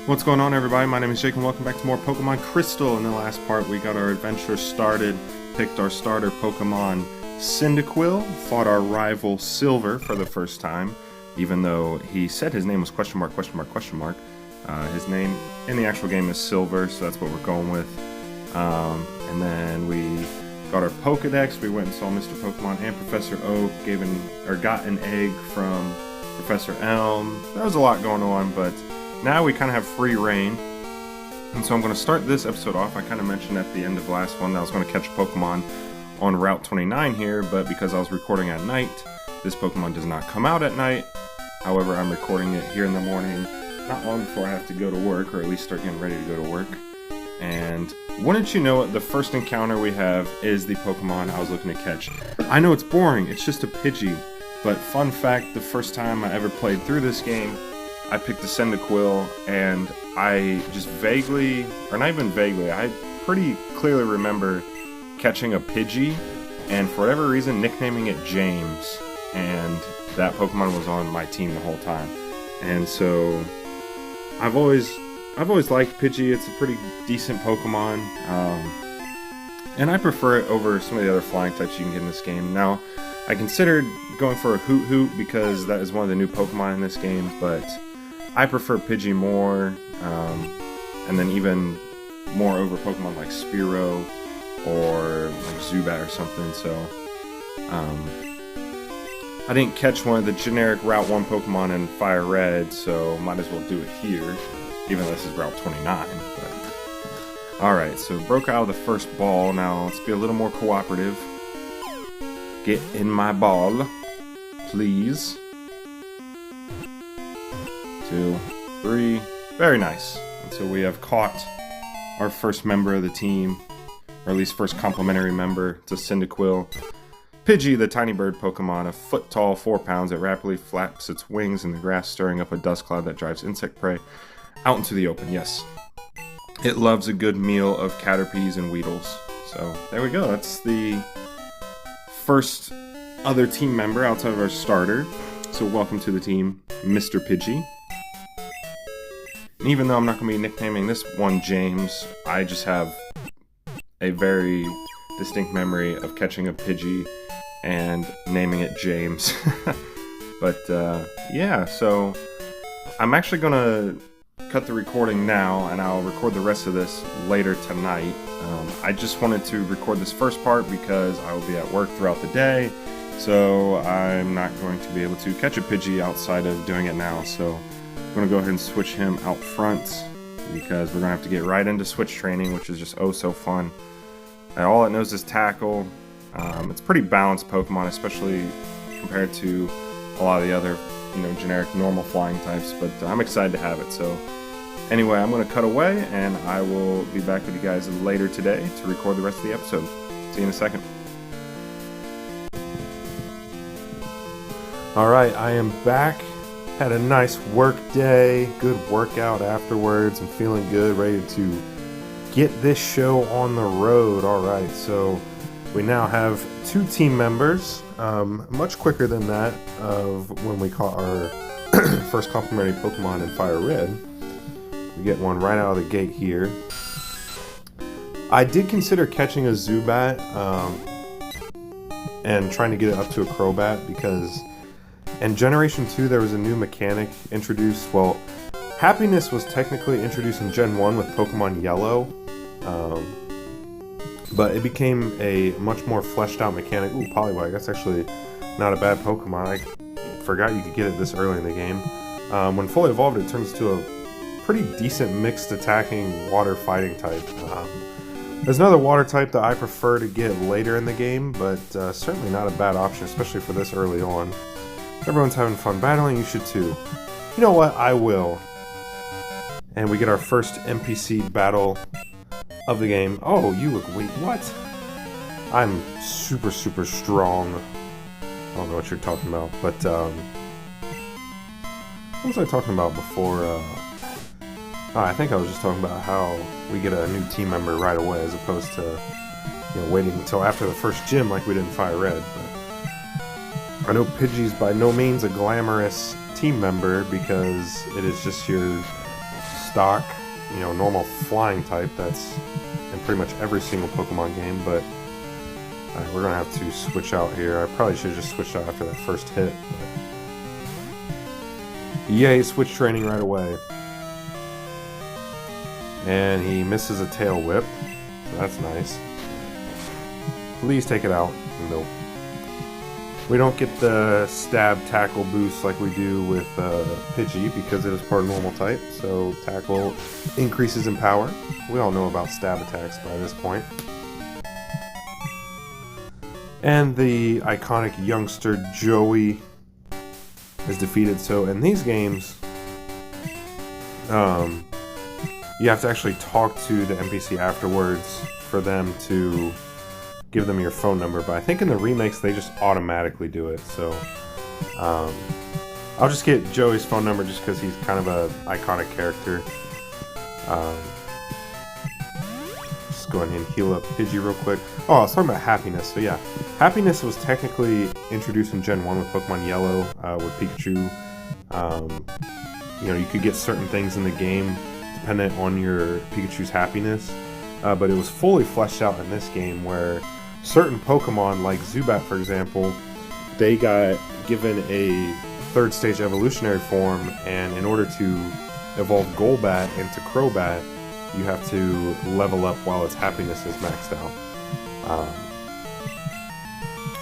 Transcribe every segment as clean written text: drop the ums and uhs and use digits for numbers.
What's going on, everybody? My name is Jake and welcome back to more Pokemon Crystal. In the last part we got our adventure started, picked our starter Pokemon Cyndaquil, fought our rival Silver for the first time, even though he said his name was question mark, question mark, question mark. His name in the actual game is Silver, so that's what we're going with. And then we got our Pokedex, we went and saw Mr. Pokemon and Professor Oak, got an egg from Professor Elm. There was a lot going on, but now we kind of have free reign, and so I'm going to start this episode off. I kind of mentioned at the end of the last one that I was going to catch a Pokemon on Route 29 here, but because I was recording at night, this Pokemon does not come out at night. However, I'm recording it here in the morning, not long before I have to go to work, or at least start getting ready to go to work. And wouldn't you know it, the first encounter we have is the Pokemon I was looking to catch. I know it's boring, it's just a Pidgey, but fun fact, the first time I ever played through this game, I picked a Cyndaquil, and I just vaguely, or not even vaguely, I pretty clearly remember catching a Pidgey, and for whatever reason nicknaming it James, and that Pokemon was on my team the whole time. And so I've always liked Pidgey. It's a pretty decent Pokemon, and I prefer it over some of the other flying types you can get in this game. Now, I considered going for a Hoot because that is one of the new Pokemon in this game, but I prefer Pidgey more, and then even more over Pokemon like Spearow or like Zubat or something, so I didn't catch one of the generic Route 1 Pokemon in Fire Red, so might as well do it here, even though this is Route 29. But alright, so broke out of the first ball. Now let's be a little more cooperative. Get in my ball, please. 2, 3, very nice. And so we have caught our first member of the team, or at least first complimentary member to Cyndaquil. Pidgey, the tiny bird Pokemon, a foot tall, 4 pounds, it rapidly flaps its wings in the grass, stirring up a dust cloud that drives insect prey out into the open. Yes, it loves a good meal of Caterpies and Weedles. So there we go, that's the first other team member outside of our starter. So welcome to the team, Mr. Pidgey. And even though I'm not going to be nicknaming this one James, I just have a very distinct memory of catching a Pidgey and naming it James. But yeah, so I'm actually going to cut the recording now, and I'll record the rest of this later tonight. I just wanted to record this first part because I will be at work throughout the day, so I'm not going to be able to catch a Pidgey outside of doing it now. So I'm going to go ahead and switch him out front because we're going to have to get right into switch training, which is just oh so fun. And all it knows is tackle. It's pretty balanced Pokemon, especially compared to a lot of the other, generic normal flying types, but I'm excited to have it. So anyway, I'm going to cut away and I will be back with you guys later today to record the rest of the episode. See you in a second. Alright, I am back. Had a nice work day, good workout afterwards. I'm feeling good, ready to get this show on the road. Alright, so we now have 2 team members, much quicker than that of when we caught our first complimentary Pokemon in Fire Red. We get one right out of the gate here. I did consider catching a Zubat and trying to get it up to a Crobat because in Generation 2, there was a new mechanic introduced. Well, Happiness was technically introduced in Gen 1 with Pokemon Yellow, but it became a much more fleshed out mechanic. Ooh, Poliwag, that's actually not a bad Pokemon. I forgot you could get it this early in the game. When fully evolved, it turns into a pretty decent mixed attacking water fighting type. There's another water type that I prefer to get later in the game, but certainly not a bad option, especially for this early on. Everyone's having fun battling, you should too. You know what? I will. And we get our first NPC battle of the game. Oh, you look weak. What? I'm super, super strong. I don't know what you're talking about, but what was I talking about before? I think I was just talking about how we get a new team member right away as opposed to waiting until after the first gym like we did in Fire Red. But I know Pidgey's by no means a glamorous team member because it is just your stock, normal flying type that's in pretty much every single Pokemon game, but we're going to have to switch out here. I probably should have just switched out after that first hit. But yay, switch training right away. And he misses a tail whip, so that's nice. Please take it out. Nope. We don't get the stab tackle boost like we do with Pidgey because it is part of normal type, so tackle increases in power. We all know about stab attacks by this point. And the iconic youngster Joey is defeated. So in these games, you have to actually talk to the NPC afterwards for them to give them your phone number, but I think in the remakes they just automatically do it, so I'll just get Joey's phone number just because he's kind of an iconic character. Just go ahead and heal up Pidgey real quick. Oh, I was talking about Happiness, so yeah. Happiness was technically introduced in Gen 1 with Pokemon Yellow, with Pikachu. You could get certain things in the game dependent on your Pikachu's happiness, but it was fully fleshed out in this game where certain Pokemon, like Zubat for example, they got given a third stage evolutionary form, and in order to evolve Golbat into Crobat, you have to level up while its happiness is maxed out.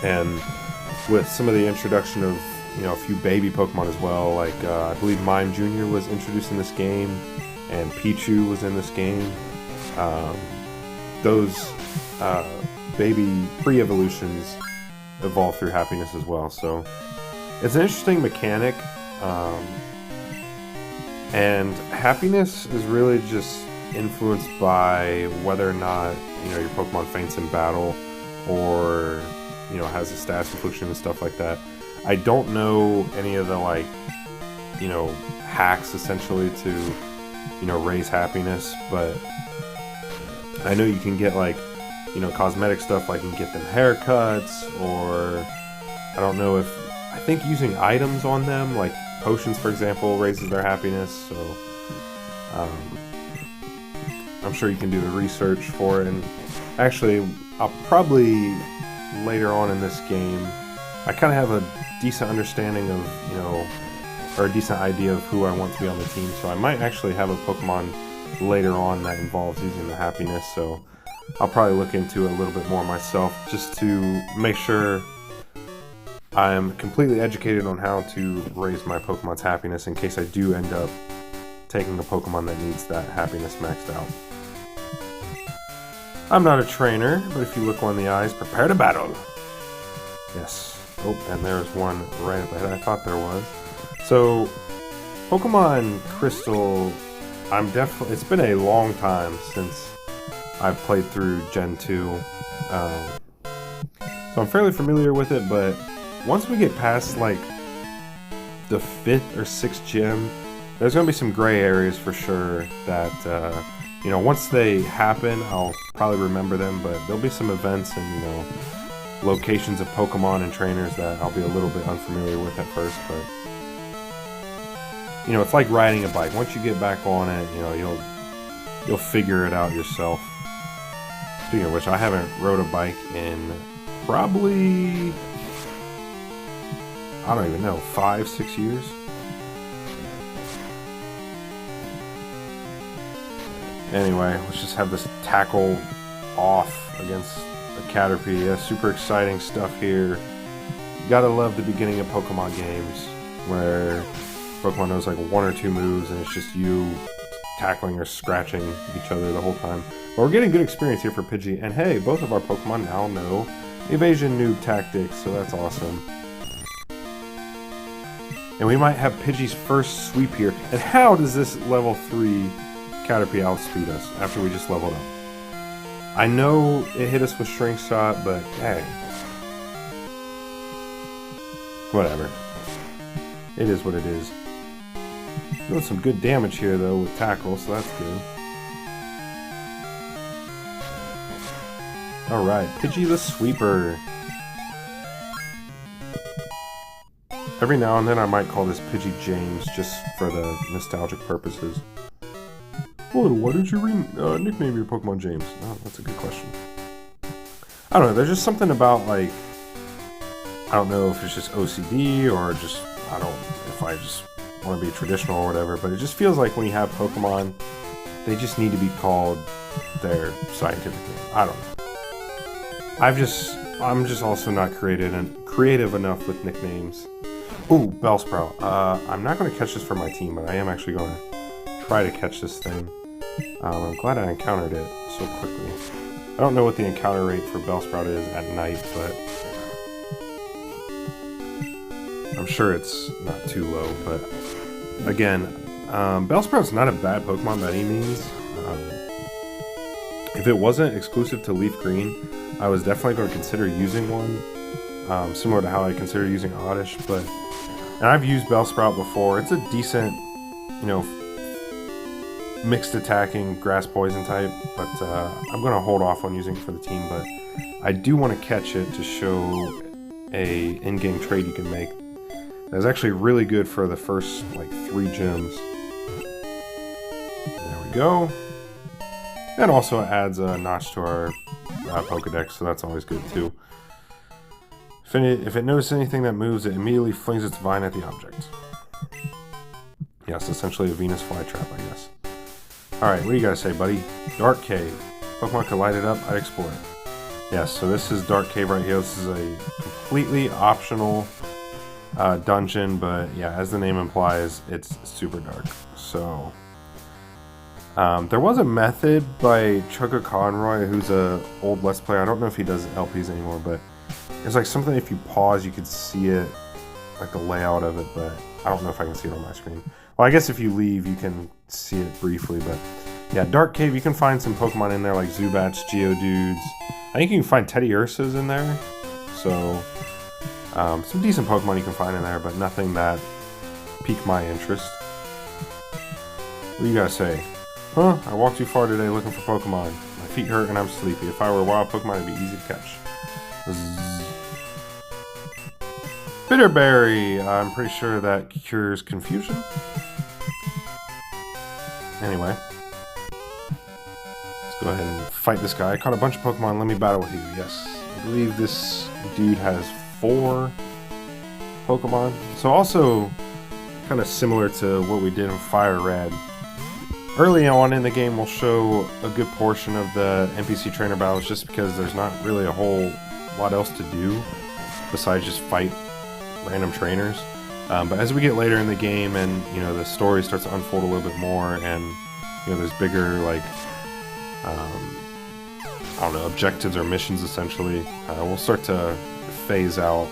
And with some of the introduction of a few baby Pokemon as well, like I believe Mime Jr. was introduced in this game, and Pichu was in this game. Those baby pre-evolutions evolve through happiness as well, so it's an interesting mechanic, and happiness is really just influenced by whether or not your Pokemon faints in battle or has a status infliction and stuff like that. I don't know any of the hacks essentially to raise happiness, but I know you can get cosmetic stuff, like you can get them haircuts, or I don't know I think using items on them, like potions for example, raises their happiness, so I'm sure you can do the research for it. And actually, I'll probably later on in this game, I kind of have a decent understanding of, or a decent idea of who I want to be on the team, so I might actually have a Pokemon later on that involves using the happiness, so I'll probably look into it a little bit more myself just to make sure I'm completely educated on how to raise my Pokemon's happiness in case I do end up taking a Pokemon that needs that happiness maxed out. I'm not a trainer, but if you look on the eyes, prepare to battle. Yes. Oh, and there's one right up ahead. I thought there was. So, Pokemon Crystal, it's been a long time since I've played through Gen 2. So I'm fairly familiar with it, but once we get past the 5th or 6th gym, there's going to be some gray areas for sure that, once they happen, I'll probably remember them, but there'll be some events and, locations of Pokemon and trainers that I'll be a little bit unfamiliar with at first, but it's like riding a bike. Once you get back on it, you'll figure it out yourself. Speaking of which, I haven't rode a bike in probably, I don't even know, 5-6 years. Anyway, let's just have this tackle off against a Caterpie. Yeah, super exciting stuff here. You gotta love the beginning of Pokemon games where Pokemon knows one or two moves and it's just you tackling or scratching each other the whole time. But we're getting good experience here for Pidgey, and hey, both of our Pokemon now know evasion noob tactics, so that's awesome. And we might have Pidgey's first sweep here. And how does this level 3 Caterpie outspeed us after we just leveled up? I know it hit us with Shrink Shot, but hey. Whatever. It is what it is. Doing some good damage here though with Tackle, so that's good. Alright, Pidgey the Sweeper. Every now and then I might call this Pidgey James just for the nostalgic purposes. Oh, why did you nickname your Pokemon James? Oh, that's a good question. I don't know, there's just something about, like, I don't know if it's just OCD or just, if I just want to be traditional or whatever, but it just feels like when you have Pokemon, they just need to be called their scientific name. I don't know. I'm just also not creative enough with nicknames. Ooh, Bellsprout. I'm not going to catch this for my team, but I am actually going to try to catch this thing. I'm glad I encountered it so quickly. I don't know what the encounter rate for Bellsprout is at night, but I'm sure it's not too low. But again, Bellsprout's not a bad Pokemon by any means. If it wasn't exclusive to Leaf Green, I was definitely going to consider using one, similar to how I consider using Oddish. And I've used Bellsprout before. It's a decent, mixed attacking grass poison type, but I'm going to hold off on using it for the team. But I do want to catch it to show a in-game trade you can make. That's actually really good for the first, 3 gyms. There we go. And also adds a notch to our Pokedex, so that's always good too. If it notices anything that moves, it immediately flings its vine at the object. Yes, essentially a Venus flytrap, I guess. Alright, what do you guys say, buddy? Dark Cave. Pokemon could light it up, I'd explore it. Yes, so this is Dark Cave right here. This is a completely optional dungeon, but yeah, as the name implies, it's super dark. So there was a method by Chugga Conroy, who's a old Let's Player. I don't know if he does LPs anymore, but it's like something if you pause, you could see it, like the layout of it, but I don't know if I can see it on my screen. Well, I guess if you leave, you can see it briefly, but yeah, Dark Cave, you can find some Pokemon in there, like Zubats, Geodudes. I think you can find Teddy Ursas in there, so some decent Pokemon you can find in there, but nothing that piqued my interest. What do you guys say? Huh? I walked too far today looking for Pokemon. My feet hurt and I'm sleepy. If I were a wild Pokemon, it'd be easy to catch. Bitterberry! I'm pretty sure that cures confusion. Anyway. Let's go ahead and fight this guy. I caught a bunch of Pokemon. Let me battle with you. Yes. I believe this dude has 4 Pokemon. So also kind of similar to what we did in Fire Red. Early on in the game, we'll show a good portion of the NPC trainer battles just because there's not really a whole lot else to do besides just fight random trainers. But as we get later in the game and, the story starts to unfold a little bit more and, there's bigger, I don't know, objectives or missions essentially, we'll start to phase out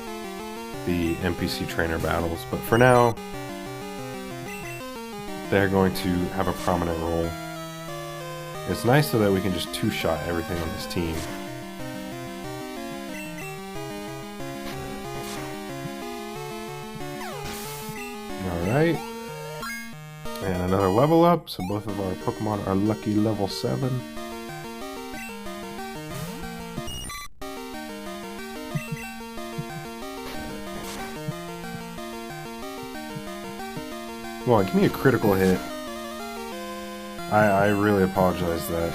the NPC trainer battles. But for now, they're going to have a prominent role. It's nice though that we can just 2-shot everything on this team. Alright. And another level up, so both of our Pokemon are lucky level 7. Come on, give me a critical hit. I really apologize that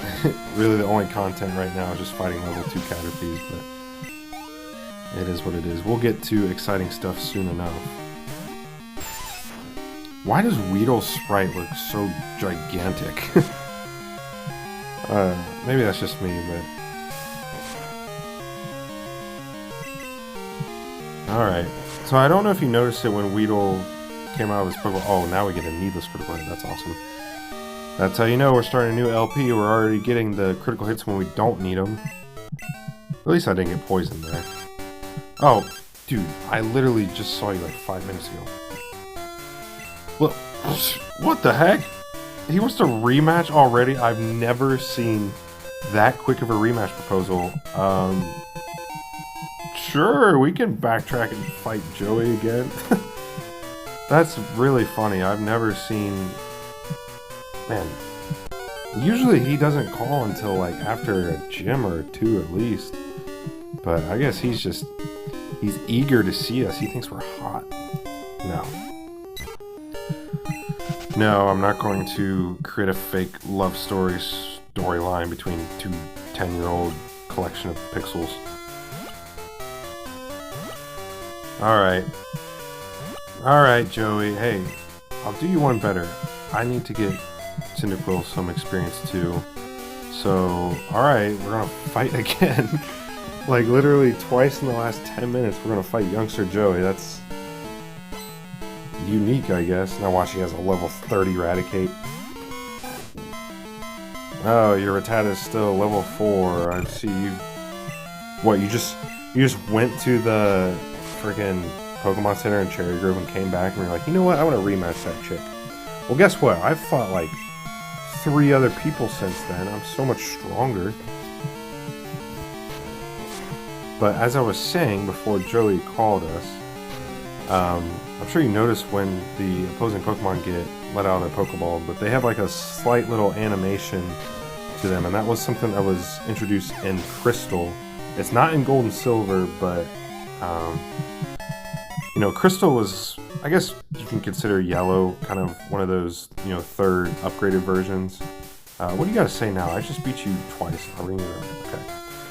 really the only content right now is just fighting level 2 Caterpies, but it is what it is. We'll get to exciting stuff soon enough. Why does Weedle's sprite look so gigantic? Maybe that's just me, but... Alright, so I don't know if you noticed it when Weedle came out of his Pokemon. Oh, now we get a needless critical hit. That's awesome. That's how you know we're starting a new LP. We're already getting the critical hits when we don't need them. At least I didn't get poisoned there. Oh, dude, I literally just saw you like 5 minutes ago. Look, what the heck? He wants to rematch already? I've never seen that quick of a rematch proposal. Sure, we can backtrack and fight Joey again. That's really funny. I've never seen... Man, usually he doesn't call until like after a gym or 2 at least. But I guess he's eager to see us. He thinks we're hot. No. No, I'm not going to create a fake love storyline between two 10-year-old collection of pixels. Alright. Alright, Joey. Hey, I'll do you one better. I need to get Cyndaquil some experience too. So, alright, we're gonna fight again. Like, literally twice in the last 10 minutes, we're gonna fight youngster Joey. That's unique, I guess. Now watch, he has a level 30 Eradicate. Oh, your Rattata is still level 4. I see you. What, you just went to the freaking Pokemon Center in Cherry Grove and came back and were like, you know what, I want to rematch that chick. Well, guess what? I've fought like 3 other people since then. I'm so much stronger. But as I was saying before Joey called us, I'm sure you noticed when the opposing Pokemon get let out of their Pokeball, but they have like a slight little animation to them, and that was something that was introduced in Crystal. It's not in Gold and Silver, but you know, Crystal was, I guess you can consider Yellow kind of one of those, you know, 3rd upgraded versions. What do you got to say now? I just beat you twice. I'll ring you around. Okay.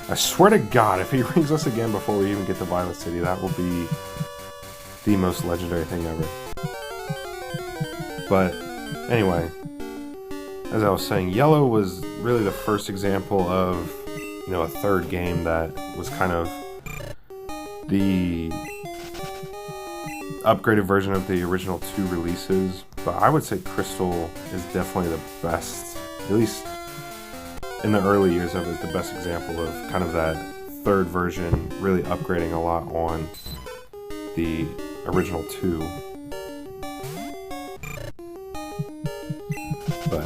I swear to God, if he rings us again before we even get to Violet City, that will be the most legendary thing ever. But anyway, as I was saying, Yellow was really the first example of, you know, a 3rd game that was kind of the upgraded version of the original 2 releases. But I would say Crystal is definitely the best, at least in the early years of it, the best example of kind of that 3rd version really upgrading a lot on the original 2. But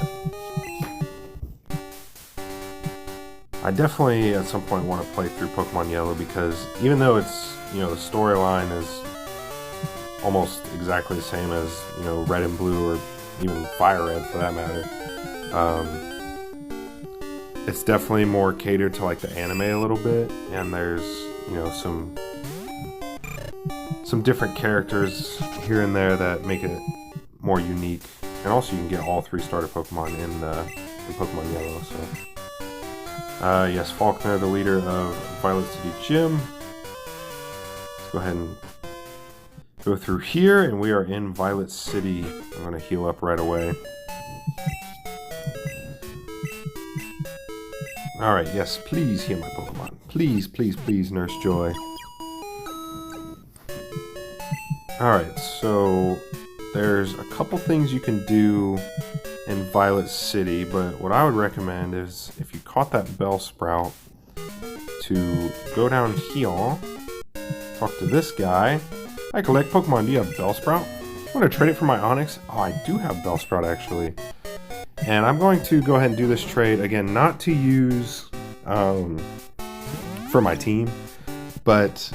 I definitely at some point want to play through Pokemon Yellow, because even though it's, you know, the storyline is almost exactly the same as, you know, Red and Blue, or even Fire Red for that matter, it's definitely more catered to like the anime a little bit, and there's, you know, some different characters here and there that make it more unique. And also you can get all 3 starter Pokemon in Pokemon Yellow, so. Yes, Faulkner, the leader of Violet City Gym. Let's go ahead and go through here, and we are in Violet City. I'm going to heal up right away. Alright, yes, please heal my Pokemon. Please, please, please, Nurse Joy. Alright, so there's a couple things you can do in Violet City, but what I would recommend is, if you caught that Bellsprout, to go down here, talk to this guy. I collect Pokemon. Do you have Bellsprout? I want to trade it for my Onix. Oh, I do have Bellsprout, actually. And I'm going to go ahead and do this trade, again, not to use for my team, but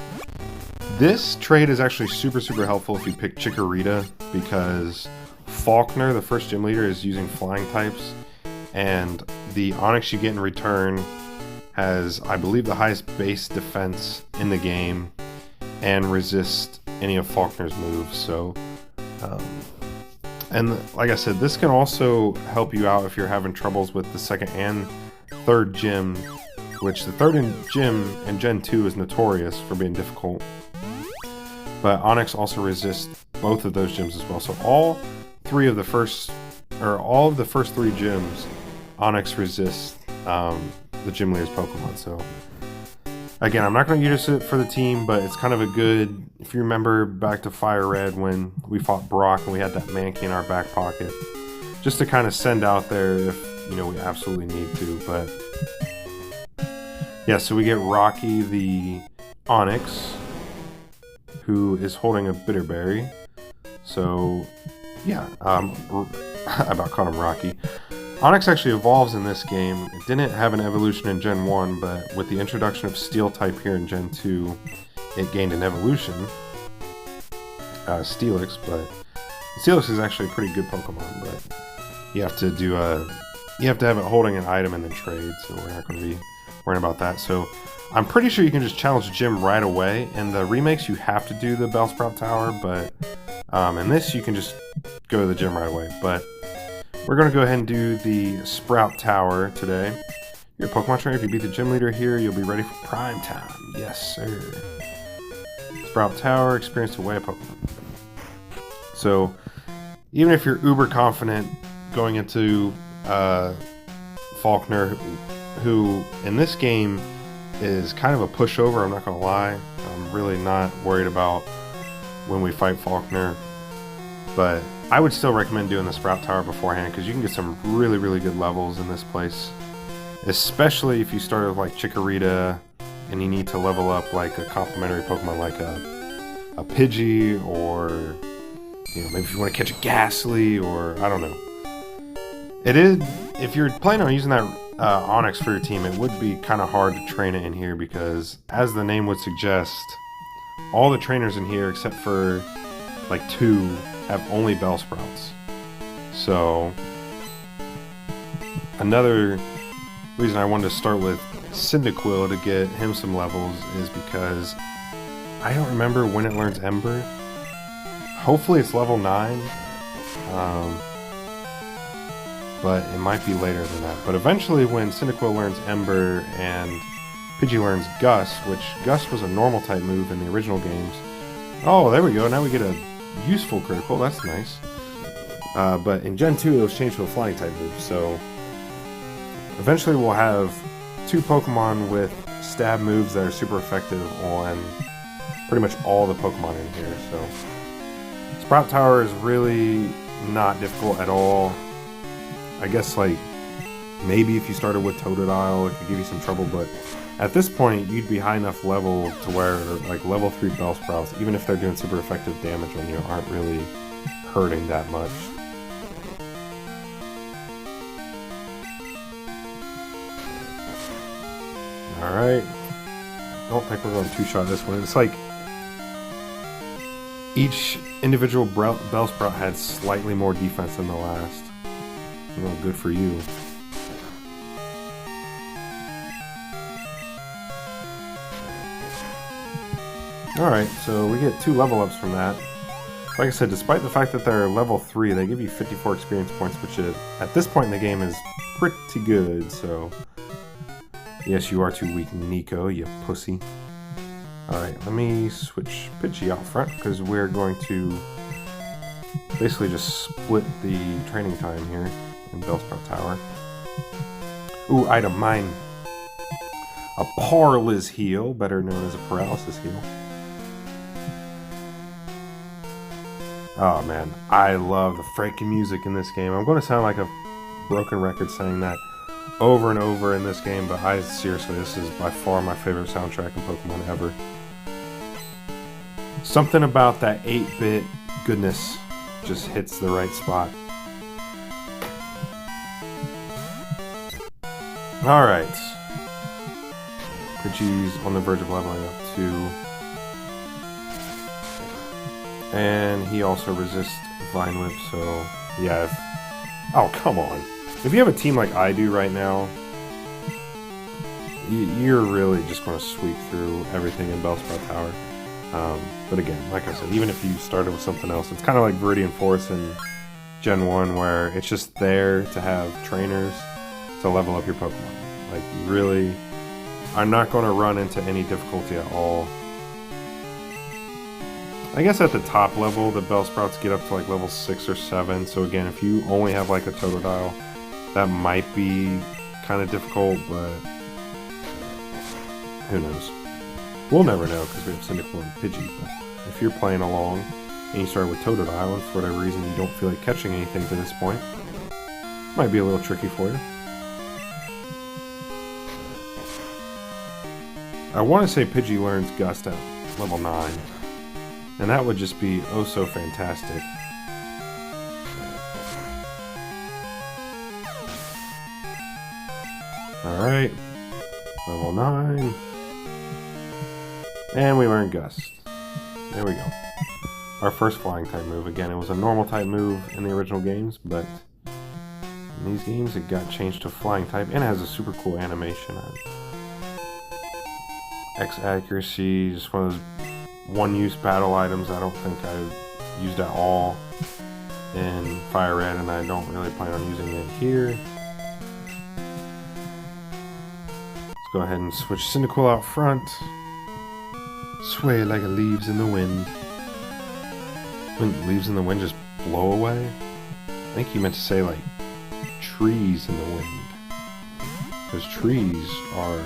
this trade is actually super, super helpful if you pick Chikorita, because Faulkner, the first gym leader, is using flying types, and the Onix you get in return has, I believe, the highest base defense in the game and resists any of Faulkner's moves. So, and like I said, this can also help you out if you're having troubles with the 2nd and 3rd gym, which the 3rd gym in Gen 2 is notorious for being difficult. But Onix also resists both of those gyms as well. So all of the first 3 gyms, Onix resists the gym leader's Pokemon. So again, I'm not going to use it for the team, but it's kind of a good, if you remember back to Fire Red when we fought Brock and we had that Mankey in our back pocket, just to kind of send out there if, you know, we absolutely need to. But yeah, so we get Rocky the Onix, who is holding a Bitterberry. So yeah, I about called him Rocky. Onix actually evolves in this game. It didn't have an evolution in Gen 1, but with the introduction of Steel type here in Gen 2, it gained an evolution. Steelix, but Steelix is actually a pretty good Pokemon, but you have to do you have to have it holding an item and then trade, so we're not going to be worrying about that. So I'm pretty sure you can just challenge the gym right away. In the remakes, you have to do the Bellsprout Tower, but in this, you can just go to the gym right away. But We're going to go ahead and do the Sprout Tower today. You're a Pokemon trainer. If you beat the gym leader here, you'll be ready for prime time. Yes, sir. Sprout Tower, experience away a Pokemon. So, even if you're uber confident going into Faulkner, who in this game is kind of a pushover, I'm not going to lie. I'm really not worried about when we fight Faulkner, but I would still recommend doing the Sprout Tower beforehand because you can get some really, really good levels in this place. Especially if you start with like Chikorita and you need to level up like a complementary Pokemon like a Pidgey, or maybe if you want to catch a Ghastly, or I don't know. It is, if you're planning on using that Onix for your team, it would be kind of hard to train it in here because, as the name would suggest, all the trainers in here except for like 2 have only Bellsprouts. So another reason I wanted to start with Cyndaquil to get him some levels is because I don't remember when it learns Ember. Hopefully it's level 9, but it might be later than that. But eventually when Cyndaquil learns Ember and Pidgey learns Gust, which Gust was a normal type move in the original games. Oh, there we go, now we get a useful critical, that's nice. But in Gen 2 it was changed to a flying type move, so eventually we'll have 2 Pokemon with stab moves that are super effective on pretty much all the Pokemon in here. So Sprout Tower is really not difficult at all. I guess like maybe if you started with Totodile it could give you some trouble, but at this point you'd be high enough level to where like level 3 Bellsprouts, even if they're doing super effective damage on you, aren't really hurting that much. Alright, I don't think we're going to two-shot this one. It's like each individual Bellsprout had slightly more defense than the last. Well, good for you. Alright, so we get 2 level ups from that. Like I said, despite the fact that they're level 3, they give you 54 experience points, which at this point in the game is pretty good, so... Yes, you are too weak, Nico, you pussy. Alright, let me switch Pidgey out front, because we're going to basically just split the training time here in Bellsprout Tower. Ooh, item, mine. A Parlous Heal, better known as a Paralysis Heal. Oh man, I love the freaking music in this game. I'm going to sound like a broken record saying that over and over in this game, but seriously, this is by far my favorite soundtrack in Pokemon ever. Something about that 8-bit goodness just hits the right spot. Alright. Pidgey's on the verge of leveling up too. And he also resists Vine Whip, so yeah. Oh, come on. If you have a team like I do right now, you're really just going to sweep through everything in Bellsprout Tower. But again, like I said, even if you started with something else, it's kind of like Viridian Forest in Gen 1, where it's just there to have trainers to level up your Pokemon. Like, really, I'm not going to run into any difficulty at all. I guess at the top level, the Bellsprouts get up to like level 6 or 7, so again, if you only have like a Totodile, that might be kind of difficult, but who knows. We'll never know because we have Cyndaquil and Pidgey, but if you're playing along and you start with Totodile and for whatever reason you don't feel like catching anything to this point, it might be a little tricky for you. I want to say Pidgey learns Gust at level 9, and that would just be oh so fantastic. Alright, level 9. And we learn Gust. There we go. Our first flying type move. Again, it was a normal type move in the original games, but in these games it got changed to flying type, and it has a super cool animation. X accuracy, just one of those one-use battle items I don't think I've used at all in Fire Red, and I don't really plan on using it here. Let's go ahead and switch Cyndaquil out front. Sway like leaves in the wind. When leaves in the wind just blow away? I think he meant to say like trees in the wind. Because trees are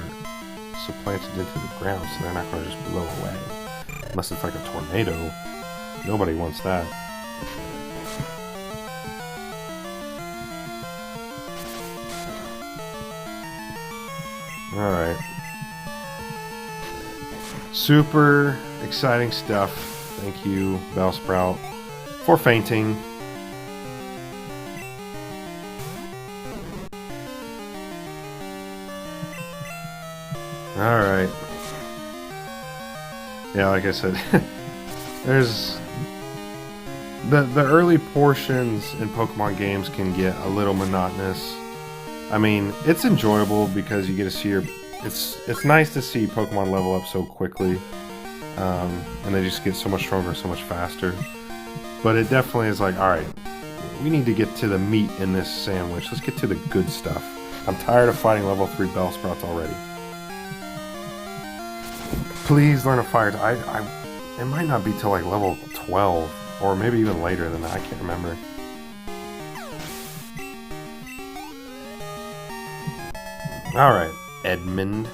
supplanted into the ground, so they're not going to just blow away. Unless it's like a tornado. Nobody wants that. Alright. Super exciting stuff. Thank you, Bellsprout, for fainting. Alright. Yeah, like I said, there's... The early portions in Pokemon games can get a little monotonous. I mean, it's enjoyable because you get to see your... It's nice to see Pokemon level up so quickly. And they just get so much stronger, so much faster. But it definitely is like, alright, we need to get to the meat in this sandwich. Let's get to the good stuff. I'm tired of fighting level 3 Bellsprouts already. Please learn a fire. It might not be till like level 12. Or maybe even later than that, I can't remember. Alright, Edmund.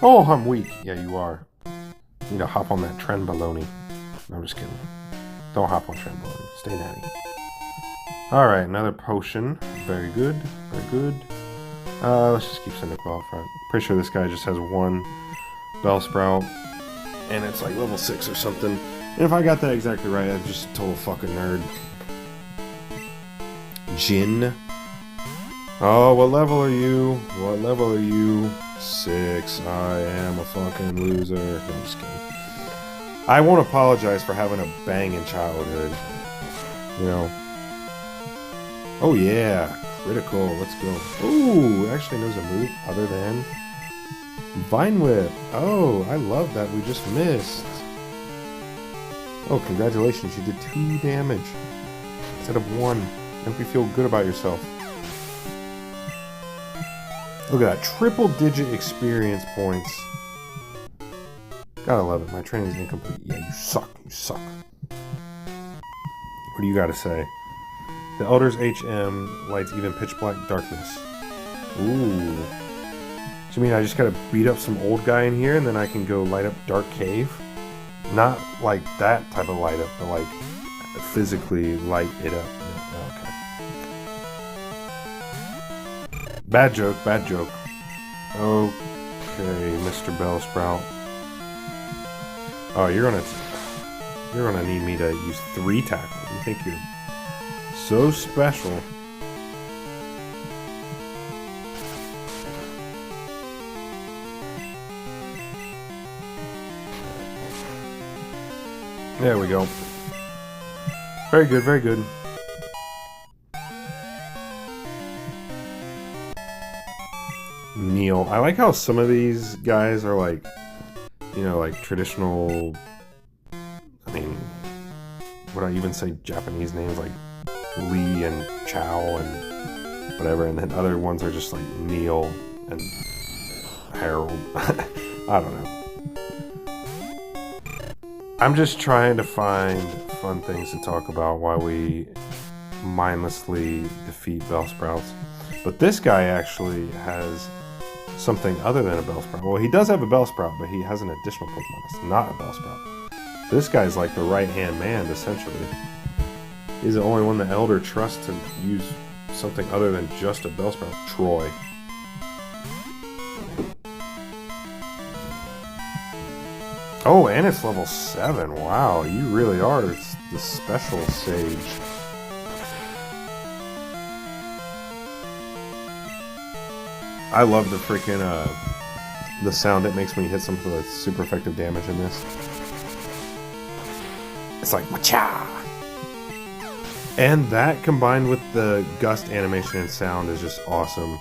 Oh, I'm weak. Yeah, you are. You need to hop on that trend baloney. No, I'm just kidding. Don't hop on trend baloney. Stay natty. Alright, another potion. Very good. Very good. Let's just keep Cyndaquil up front. Pretty sure this guy just has one Bellsprout. And it's like level 6 or something. And if I got that exactly right, I'm just a total fucking nerd. Jin. Oh, what level are you? What level are you? 6. I am a fucking loser. No, I'm just kidding. I won't apologize for having a banging childhood. You know. Oh yeah. Critical. Let's go. Ooh, it actually knows a move other than Vine Whip. Oh, I love that. We just missed. Oh, congratulations, you did 2 damage instead of 1. I hope you feel good about yourself. Look at that, triple-digit experience points. Gotta love it, my training is incomplete. Yeah, you suck, you suck. What do you gotta say? The Elder's HM lights even pitch black darkness. Ooh. So you mean I just gotta beat up some old guy in here and then I can go light up Dark Cave? Not like that type of light up, but like physically light it up. Okay. Bad joke, bad joke. Okay, Mr. Bellsprout. Oh, you're gonna need me to use 3 tackle. You think you're so special? There we go. Very good, very good. Neil. I like how some of these guys are like, you know, like traditional, I mean, would I even say Japanese names like Lee and Chow and whatever, and then other ones are just like Neil and Harold. I don't know. I'm just trying to find fun things to talk about while we mindlessly defeat Bellsprouts. But this guy actually has something other than a Bellsprout. Well, he does have a Bellsprout, but he has an additional Pokemon that's not a Bellsprout. This guy's like the right-hand man, essentially. He's the only one the Elder trusts to use something other than just a Bellsprout. Troy. Oh, and it's level 7. Wow, you really are the special sage. I love the freaking, the sound it makes when you hit something with super effective damage in this. It's like, wacha! And that combined with the gust animation and sound is just awesome.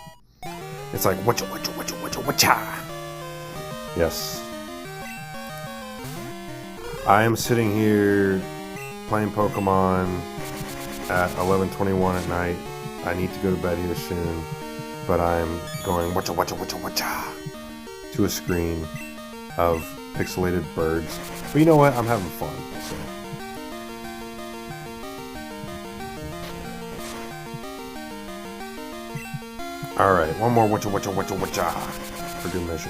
It's like, wacha, wacha, wacha, wacha, wacha! Yes. I am sitting here playing Pokemon, at 11:21 at night. I need to go to bed here soon, but I'm going watcha watcha watcha watcha to a screen of pixelated birds. But you know what? I'm having fun. So. Alright, one more watcha watcha watcha watcha for good measure.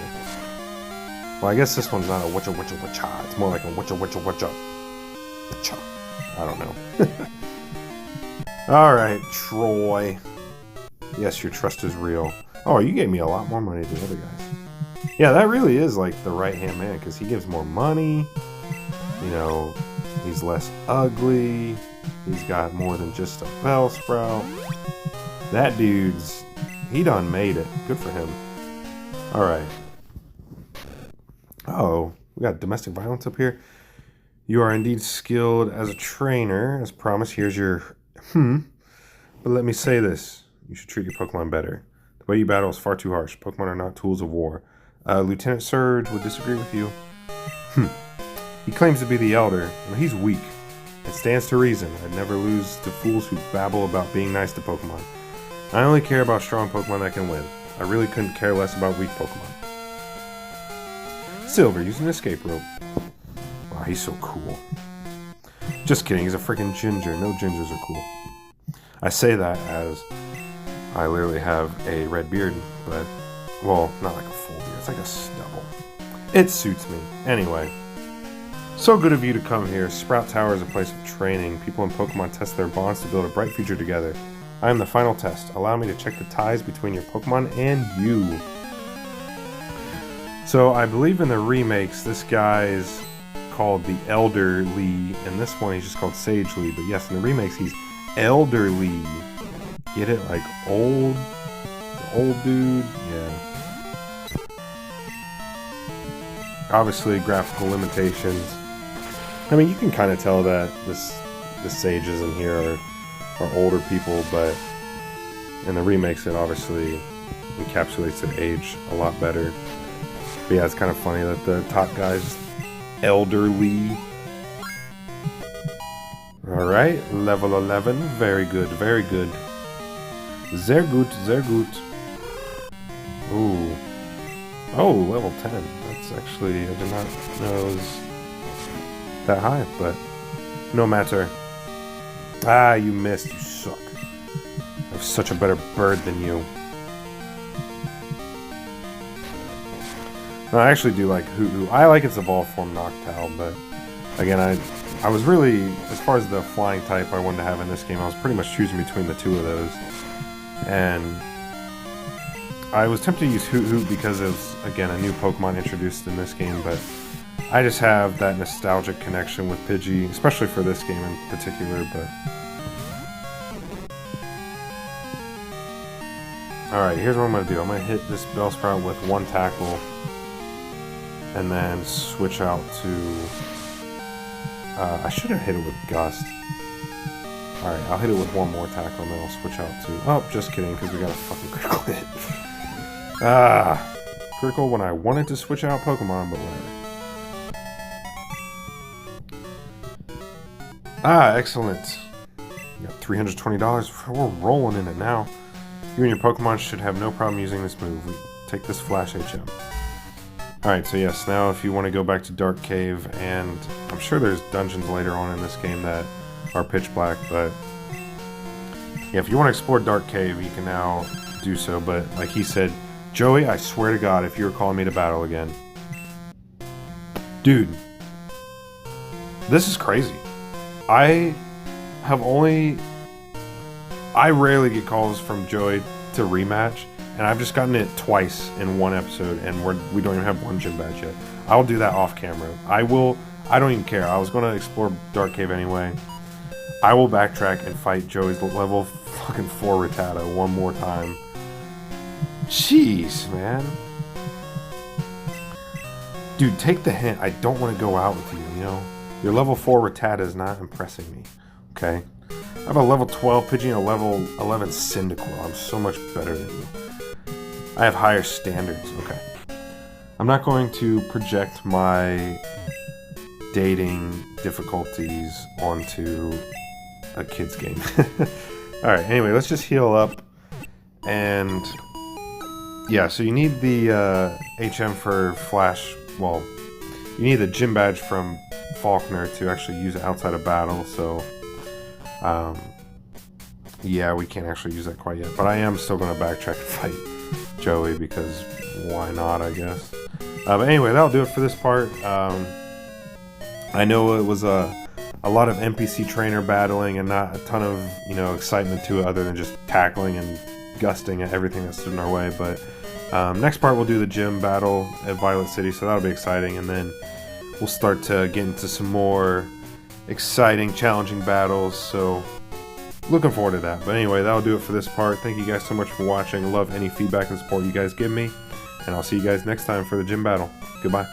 Well, I guess this one's not a watcha watcha watcha. It's more like a watcha watcha watcha. Watcha. I don't know. Alright, Troy. Yes, your trust is real. Oh, you gave me a lot more money than the other guys. Yeah, that really is like the right-hand man, because he gives more money. You know, he's less ugly. He's got more than just a Bellsprout. That dude's... he done made it. Good for him. Alright. Uh-oh, we got domestic violence up here. You are indeed skilled as a trainer. As promised, here's your... But let me say this. You should treat your Pokemon better. The way you battle is far too harsh. Pokemon are not tools of war. Lieutenant Surge would disagree with you. He claims to be the Elder. Well, he's weak. It stands to reason. I'd never lose to fools who babble about being nice to Pokemon. I only care about strong Pokemon that can win. I really couldn't care less about weak Pokemon. Silver, use an escape rope. Wow, he's so cool. Just kidding, he's a freaking ginger. No gingers are cool. I say that as I literally have a red beard, but, well, not like a full beard. It's like a stubble. It suits me. Anyway. So good of you to come here. Sprout Tower is a place of training. People in Pokemon test their bonds to build a bright future together. I am the final test. Allow me to check the ties between your Pokemon and you. So I believe in the remakes, this guy's called the Elderly, and this one he's just called Sagely. But yes, in the remakes he's elderly. Get it? Like old dude? Yeah. Obviously graphical limitations. I mean, you can kind of tell that the sages in here are older people, but in the remakes it obviously encapsulates their age a lot better. But yeah, it's kind of funny that the top guy's elderly. Alright, level 11. Very good, very good. Sehr gut, sehr gut. Ooh. Oh, level 10. That's actually, I did not know it was that high, but no matter. Ah, you missed. You suck. I'm such a better bird than you. No, I actually do like Hoo-Hoo. I like its evolved form Noctowl, but again, I was really, as far as the flying type I wanted to have in this game, I was pretty much choosing between the two of those. And I was tempted to use Hoo-Hoo because it was, again, a new Pokemon introduced in this game, but I just have that nostalgic connection with Pidgey, especially for this game in particular, but... Alright, here's what I'm going to do. I'm going to hit this Bellsprout with one tackle, and then switch out to... I should have hit it with Gust. Alright, I'll hit it with one more tackle, and then I'll switch out to... Oh, just kidding, because we got a fucking critical hit. Critical when I wanted to switch out Pokemon, but whatever. Excellent. We got $320. We're rolling in it now. You and your Pokemon should have no problem using this move. We take this Flash HM. Alright, so yes, now if you want to go back to Dark Cave, and I'm sure there's dungeons later on in this game that are pitch black, but yeah, if you want to explore Dark Cave, you can now do so, but like he said, Joey, I swear to God, if you were calling me to battle again. Dude. This is crazy. I rarely get calls from Joey to rematch, and I've just gotten it twice in one episode, and we don't even have one gym badge yet. I'll do that off camera. I don't even care. I was going to explore Dark Cave anyway. I will backtrack and fight Joey's level fucking 4 Rattata one more time. Jeez, man. Dude, take the hint. I don't want to go out with you, you know? Your level 4 Rattata is not impressing me, okay? I have a level 12 Pidgey and a level 11 Cyndaquil. I'm so much better than you. I have higher standards, okay. I'm not going to project my dating difficulties onto a kid's game. Alright, anyway, let's just heal up. And yeah, so you need the HM for Flash. Well, you need the gym badge from Faulkner to actually use it outside of battle. So yeah, we can't actually use that quite yet. But I am still going to backtrack and fight Joey because why not, I guess. But anyway, that'll do it for this part. I know it was a lot of NPC trainer battling and not a ton of, you know, excitement to it other than just tackling and gusting at everything that stood in our way. But next part we'll do the gym battle at Violet City, so that'll be exciting. And then we'll start to get into some more exciting, challenging battles. So looking forward to that. But anyway, that'll do it for this part. Thank you guys so much for watching. Love any feedback and support you guys give me. And I'll see you guys next time for the gym battle. Goodbye.